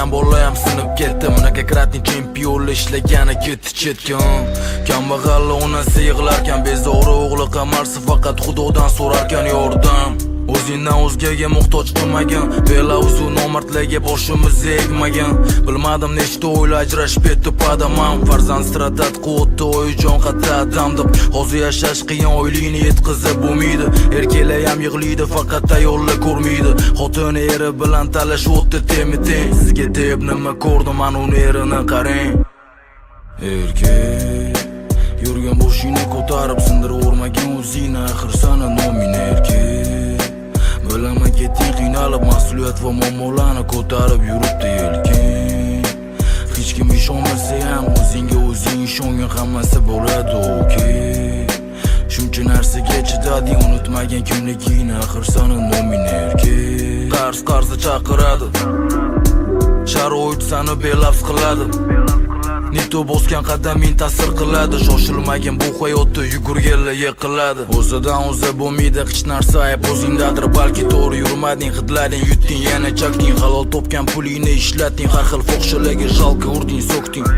o'qigan bolayam sinib ketdi. Bunaqa kratning chempionlar ishlagani ketdi chetga. Kambag'allar onasi yig'larkan, bezori o'g'li qamarsi faqat Xudodan so'rarkan yordam. O'zingdan o'zgaga muhtoj qilmagan, belavzu nomardlarga boshimiz egmagan. Bilmadim nechta o'ylar ajrashib ketdi padaman. Farzand stradat qo'tdi o'yjon qatadam deb. Hozir yashash qiyin, oylikni yetkazib bo'lmaydi. Erkaklar ham yig'laydi, faqat ayollar ko'rmaydi. Xotin eri bilan talash o'tdi temi-teng. Sizga deb nima ko'rdim, mana uni erini qarang. Erkak yurgan boshingni ko'tarib sindirib o'rmagan o'zingni, axir sana nomin erkak. Bilaman ketding qiynalib, mas'uliyat va muammolarni ko'tarib yuribdi yelking. Hech kim ishonmasa ham o'zingga o'zing ishongan, hammasi bo'ladi okey. Shuncha narsaga chidading, unutmagan kimligingni, axir sana nomin erkak. Qarz chaqiradi, sharoit sani belafz qiladi. Neto bosgan qadaming ta'sir qiladi. Shoshilmagin bu hayotda, yugurganlar yiqiladi. O'zidan o'zi bo'lmaydi hech narsa, ayb o'zingdadir. Balki to'g'ri yurmading, hidlading, yutding, yana chakding. Halol topgan pulingni ishlatding, har xil fohishalarga shalqa urding, so'kding.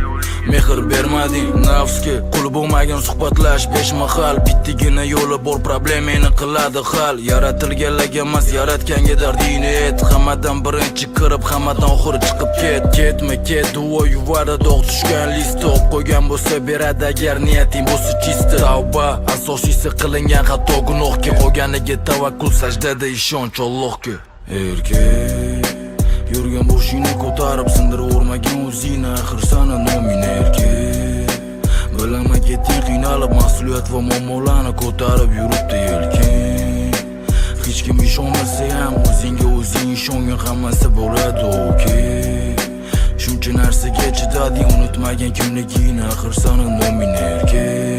Mehr bermading nafsga, qul bo'lmagin suhbatlash besh mahal. Bittigina yo'li bor, problemani qiladi hal. Yaratilganlarga emas, yaratganga dardingni ayt. Hammadan birinchi kirib, hammadan oxiri chiqib ket. Ketma ket, duo yuvadi dog' tushgan list o'q qo'ygan bo'lsa beradi agar niyating bo'lsa chista. Tavba asosiysi qilingan xato gunohga, qolganiga tavakkul, sajdada ishonch Allohga. Erkak yurgan boshingni ko'tarib sindirib o'rmagan o'zingni, axir sana nomin erkak. Bilaman ketding qiynalib, mas'uliyat va muammolarni ko'tarib yuribdi yelking. Hech kim ishonmasa ham o'zingga o'zing ishongan, hammasi bo'ladi okey. Shuncha narsaga chidading, unutmagan kimligingni, axir sana nomin erkak.